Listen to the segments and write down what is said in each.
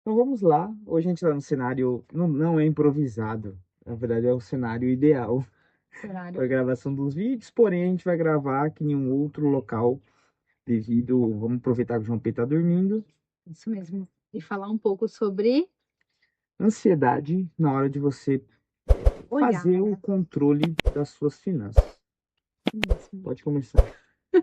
Então vamos lá. Hoje a gente está no cenário, não é improvisado, na verdade é o cenário ideal para Cenário. gravação dos vídeos, porém a gente vai gravar aqui em um outro local devido, vamos aproveitar que o João Pedro está dormindo, Isso mesmo. E falar um pouco sobre ansiedade na hora de você olhar, fazer o né? controle das suas finanças. Isso. Pode começar. Eu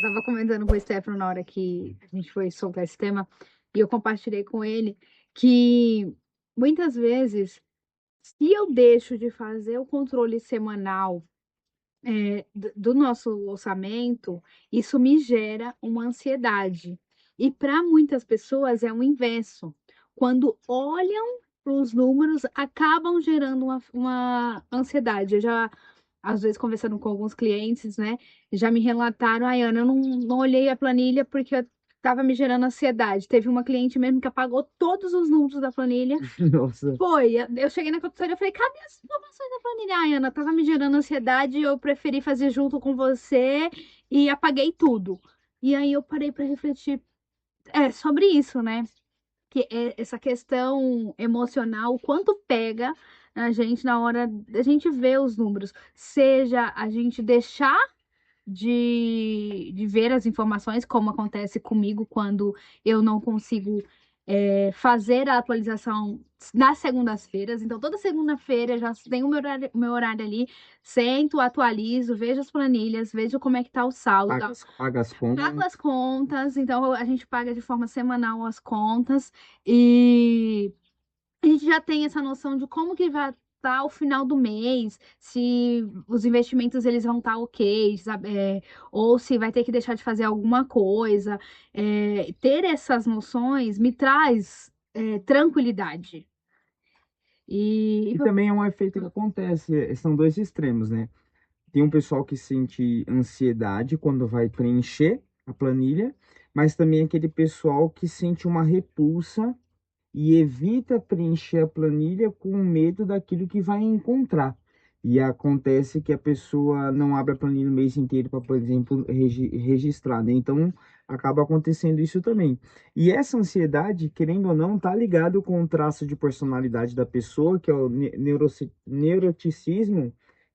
tava comentando com o Stefano na hora que a gente foi soltar esse tema, e eu compartilhei com ele que muitas vezes, se eu deixo de fazer o controle semanal do nosso orçamento, isso me gera uma ansiedade. E para muitas pessoas é o inverso. Quando olham para os números, acabam gerando uma ansiedade. Eu já, às vezes, conversando com alguns clientes, né, já me relataram, ai, Ana, eu não olhei a planilha porque estava me gerando ansiedade. Teve uma cliente mesmo que apagou todos os números da planilha. Nossa, Foi, eu cheguei na consultoria e falei, cadê as informações da planilha? Ai, Ana, tava me gerando ansiedade, eu preferi fazer junto com você e apaguei tudo. E aí eu parei para refletir sobre isso, né? Que é essa questão emocional, o quanto pega a gente na hora da gente ver os números, seja a gente deixar de ver as informações, como acontece comigo quando eu não consigo fazer a atualização nas segundas-feiras. Então, toda segunda-feira já tenho meu horário ali, sento, atualizo, vejo as planilhas, vejo como é que tá o saldo, paga as pago as contas. contas. Então, a gente paga de forma semanal as contas e a gente já tem essa noção de como que vai estar o final do mês, se os investimentos eles vão estar ok, sabe? Ou se vai ter que deixar de fazer alguma coisa. Ter essas noções me traz tranquilidade. E E também é um efeito que acontece, são dois extremos, né? Tem um pessoal que sente ansiedade quando vai preencher a planilha, mas também aquele pessoal que sente uma repulsa e evita preencher a planilha com medo daquilo que vai encontrar. E acontece que a pessoa não abre a planilha o mês inteiro para, por exemplo, registrar, né? Então, acaba acontecendo isso também. E essa ansiedade, querendo ou não, tá ligado com o traço de personalidade da pessoa, que é o neuroticismo,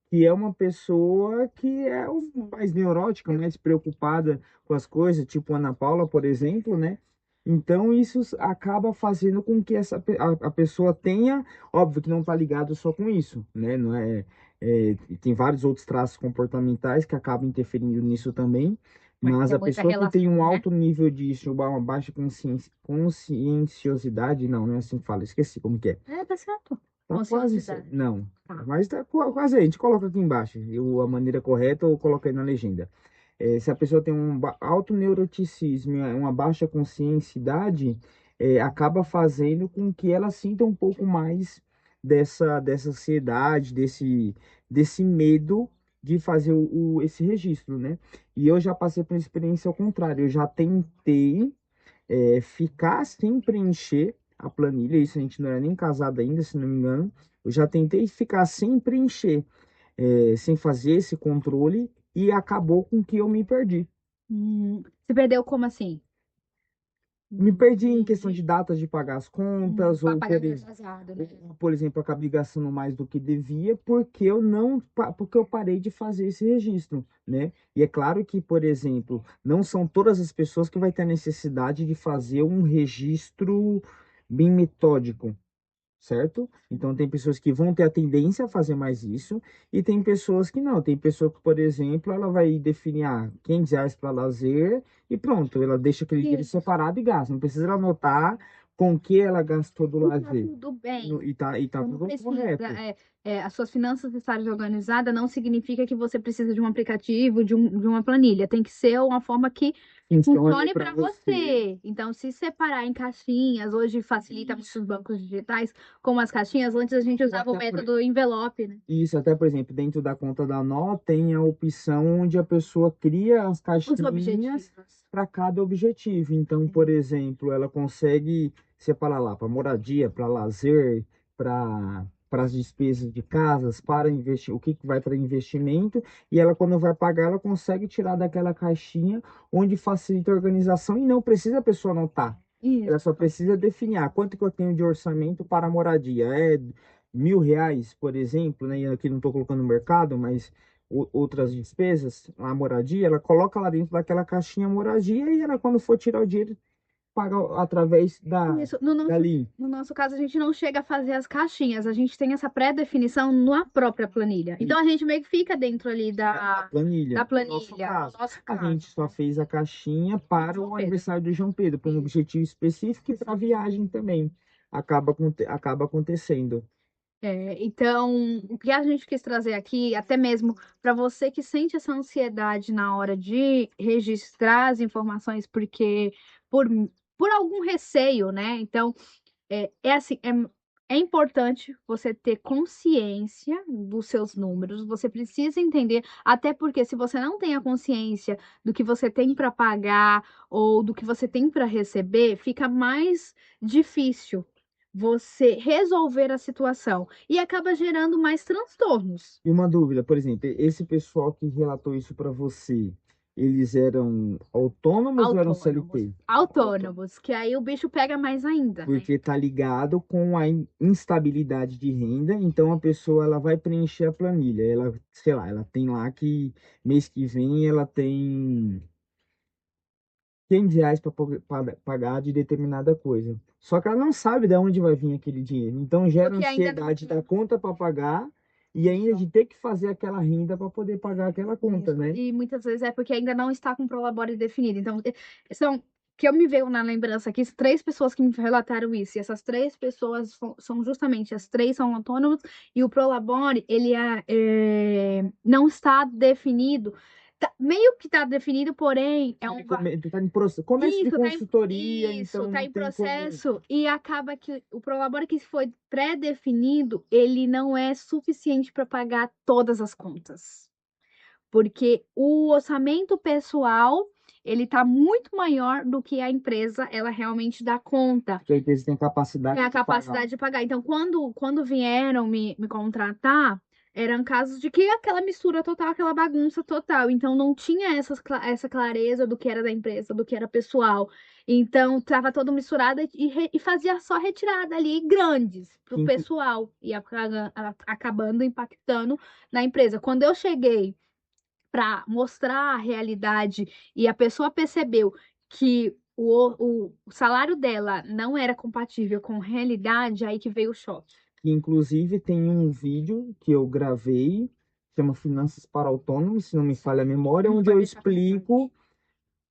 que é uma pessoa que é mais neurótica, mais preocupada com as coisas, tipo Ana Paula, por exemplo, né? Então, isso acaba fazendo com que a pessoa tenha, óbvio que não está ligado só com isso, né? Não tem vários outros traços comportamentais que acabam interferindo nisso também, Mas mas tem a muita pessoa que tem relação, um né? alto nível disso, uma baixa conscienciosidade, não é assim que fala, esqueci como que é. Tá certo. Tá quase, Ociosidade. não, Tá. mas tá quase aí, a gente coloca aqui embaixo, a maneira correta ou coloca aí na legenda. Se a pessoa tem um alto neuroticismo, uma baixa conscienciedade, acaba fazendo com que ela sinta um pouco mais dessa ansiedade, desse medo de fazer esse registro, né? E eu já passei por uma experiência ao contrário, eu já tentei ficar sem preencher a planilha, isso a gente não era nem casado ainda, se não me engano, eu já tentei ficar sem preencher, sem fazer esse controle e acabou com que eu me perdi. Se perdeu como assim? Me Não perdi em questão de entendi. datas de pagar as contas, ou Pagamento atrasado, né? por exemplo, acabei gastando mais do que devia porque eu não, porque eu parei de fazer esse registro, né? E é claro que, por exemplo, não são todas as pessoas que vai ter a necessidade de fazer um registro bem metódico, certo? Então, tem pessoas que vão ter a tendência a fazer mais isso, e tem pessoas que não. Tem pessoa que, por exemplo, ela vai definir R$ 500 para lazer e pronto, ela deixa aquele dinheiro Isso. separado e gasta. Não precisa ela anotar com que ela gastou do E tá lazer. tudo bem. E tá Então, não tudo precisa. correto. As suas finanças estarem organizadas não significa que você precisa de um aplicativo, de uma planilha. Tem que ser uma forma que Funcione funcione para para você. você. Então, se separar em caixinhas, hoje facilita muito os bancos digitais, como as caixinhas. Antes a gente Ou usava o até método envelope, né? Isso, até, por exemplo, dentro da conta da Nó tem a opção onde a pessoa cria as Os caixinhas objetivos. para cada objetivo. Então, por exemplo, ela consegue separar lá para moradia, para lazer, para as despesas de casas, para investir, o que que vai para investimento, e ela, quando vai pagar, ela consegue tirar daquela caixinha onde facilita a organização e não precisa a pessoa anotar. Ela Isso. só precisa definir quanto que eu tenho de orçamento para a moradia. É R$ 1.000, por exemplo, né? E aqui não estou colocando no mercado, mas outras despesas, a moradia, ela coloca lá dentro daquela caixinha moradia e ela, quando for tirar o dinheiro, paga através Isso. No nosso, dali. no nosso caso, a gente não chega a fazer as caixinhas, a gente tem essa pré-definição na própria planilha. Então a gente meio que fica dentro ali Planilha. da No nosso planilha, no caso, nosso a caso, gente só né? fez a caixinha para João o Pedro. aniversário do João Pedro, para um Isso. objetivo específico e para a viagem também. Acaba acontecendo. Então, o que a gente quis trazer aqui, até mesmo para você que sente essa ansiedade na hora de registrar as informações, porque por, por algum receio, né? Então, é assim, é importante você ter consciência dos seus números, você precisa entender, até porque se você não tem a consciência do que você tem para pagar ou do que você tem para receber, fica mais difícil você resolver a situação e acaba gerando mais transtornos. E uma dúvida, por exemplo, esse pessoal que relatou isso para você, eles eram autônomos ou eram Autônomos, CLT? autônomos, que aí o bicho pega mais ainda, né? Porque tá ligado com a instabilidade de renda, então a pessoa ela vai preencher a planilha. Ela, sei lá, ela tem lá que mês que vem ela tem R$ 500 para pagar de determinada coisa. Só que ela não sabe de onde vai vir aquele dinheiro. Então gera Porque ainda não. ansiedade da conta para pagar e ainda de ter que fazer aquela renda para poder pagar aquela conta, Isso. né? E muitas vezes é porque ainda não está com o prolabore definido. Então, são que eu me veio na lembrança aqui, três pessoas que me relataram isso. E essas três pessoas são justamente, as três são autônomos, e o prolabore, ele não está definido. Meio que está definido, porém, é um. Tá em começo de Isso, consultoria, isso, então tá não em tem como. processo e acaba que o prolabore que foi pré-definido, ele não é suficiente para pagar todas as contas, porque o orçamento pessoal ele está muito maior do que a empresa ela realmente dá conta. Porque a empresa tem É capacidade a de pagar. capacidade de pagar. Então, quando vieram me contratar, eram casos de que aquela mistura total, aquela bagunça total. Então, não tinha essa clareza do que era da empresa, do que era pessoal. Então, estava todo misturado e fazia só retirada ali grandes para o Que inclu- pessoal e acabando impactando na empresa. Quando eu cheguei para mostrar a realidade e a pessoa percebeu que o salário dela não era compatível com a realidade, aí que veio o choque. que inclusive tem um vídeo que eu gravei, chama Finanças para Autônomos, se não me falha a A memória, gente onde vai eu deixar aqui no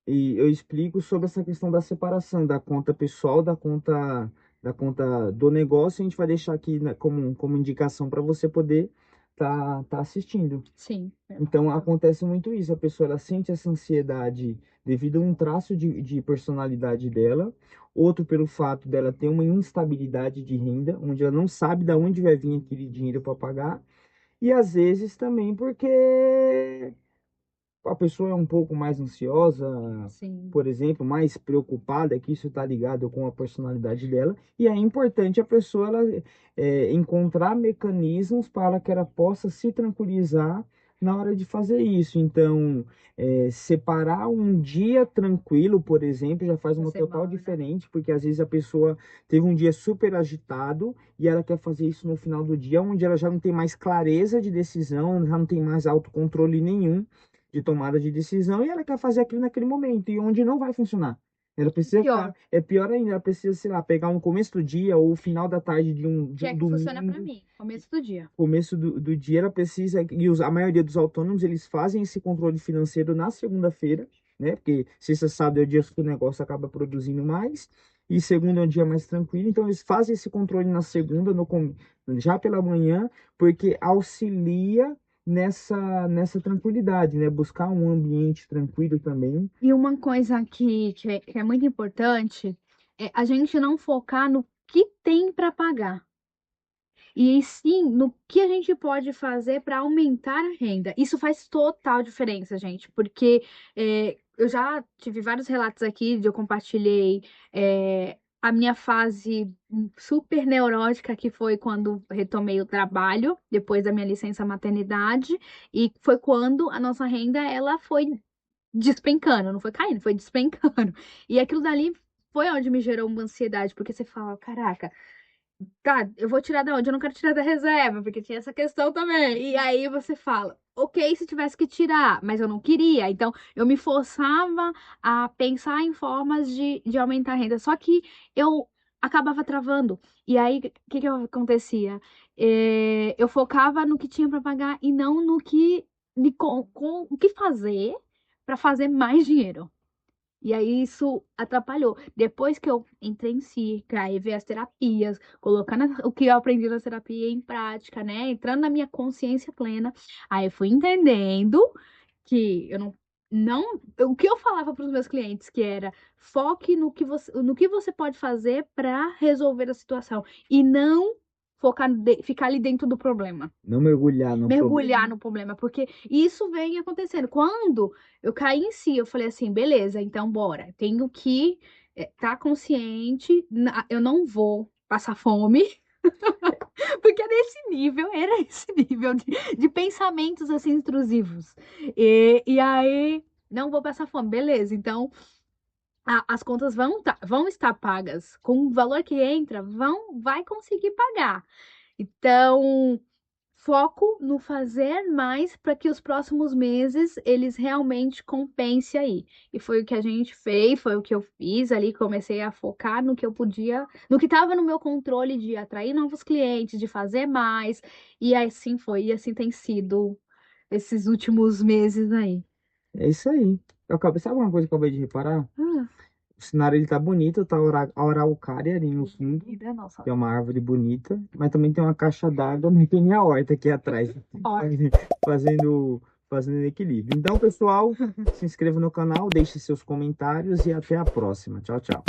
site. explico sobre essa questão da separação da conta pessoal da conta do negócio. A gente vai deixar aqui, né, como indicação para você poder tá assistindo. Sim. Então acontece muito isso, a pessoa ela sente essa ansiedade devido a um traço de personalidade dela, outro pelo fato dela ter uma instabilidade de renda, onde ela não sabe de onde vai vir aquele dinheiro para pagar, e às vezes também porque a pessoa é um pouco mais ansiosa, Sim. por exemplo, mais preocupada, que isso está ligado com a personalidade dela, e é importante a pessoa ela, encontrar mecanismos para que ela possa se tranquilizar na hora de fazer isso. Então, separar um dia tranquilo, por exemplo, já faz Da uma total semana. diferente, porque às vezes a pessoa teve um dia super agitado e ela quer fazer isso no final do dia, onde ela já não tem mais clareza de decisão, já não tem mais autocontrole nenhum de tomada de decisão e ela quer fazer aquilo naquele momento e onde não vai funcionar. Ela precisa Pior, é pior ainda, ela precisa, sei lá, pegar um começo do dia ou o final da tarde de que é um que funciona para domingo, mim, começo do dia. começo do dia, ela precisa, a maioria dos autônomos, eles fazem esse controle financeiro na segunda-feira, né? Porque sexta, sábado é o dia que o negócio acaba produzindo mais, e segunda é um dia mais tranquilo, então eles fazem esse controle na segunda, já pela manhã, porque auxilia nessa tranquilidade, né? Buscar um ambiente tranquilo também. E uma coisa que é muito importante é a gente não focar no que tem para pagar. E sim no que a gente pode fazer para aumentar a renda. Isso faz total diferença, gente, porque eu já tive vários relatos aqui de eu compartilhei a minha fase super neurótica, que foi quando retomei o trabalho, depois da minha licença maternidade, e foi quando a nossa renda ela foi despencando, não foi caindo, foi despencando. E aquilo dali foi onde me gerou uma ansiedade, porque você fala, caraca, tá, eu vou tirar da onde? Eu não quero tirar da reserva, porque tinha essa questão também. E aí você fala, ok, se tivesse que tirar, mas eu não queria. Então, eu me forçava a pensar em formas de aumentar a renda. Só que eu acabava travando. E aí, o que que acontecia? Eu focava no que tinha para pagar e não no que, com o que fazer para fazer mais dinheiro. E aí isso atrapalhou. Depois que eu entrei em si, que aí ver as terapias, colocando o que eu aprendi na terapia em prática, né? Entrando na minha consciência plena, aí eu fui entendendo que eu não, o que eu falava para os meus clientes que era foque no que você pode fazer para resolver a situação e não ficar ali dentro do problema, Não mergulhar no mergulhar problema. no problema, porque isso vem acontecendo. Quando eu caí em si, eu falei assim, beleza, então bora, tenho que estar consciente, eu não vou passar fome, porque era esse nível de pensamentos assim intrusivos. E aí, não vou passar fome, beleza, então as contas vão estar pagas, com o valor que entra, vai conseguir pagar. Então, foco no fazer mais para que os próximos meses eles realmente compensem aí. E foi o que a gente fez, foi o que eu fiz ali, comecei a focar no que eu podia, no que estava no meu controle de atrair novos clientes, de fazer mais, e assim foi, e assim tem sido esses últimos meses aí. É isso aí. Sabe uma coisa que eu acabei de reparar? Ah, O cenário ele tá bonito, tá a araucária ali no fundo, vida nossa. que é uma árvore bonita, mas também tem uma caixa d'água, mas tem minha horta aqui atrás, Ó, fazendo, fazendo equilíbrio. Então, pessoal, se inscreva no canal, deixe seus comentários e até a próxima. Tchau, tchau.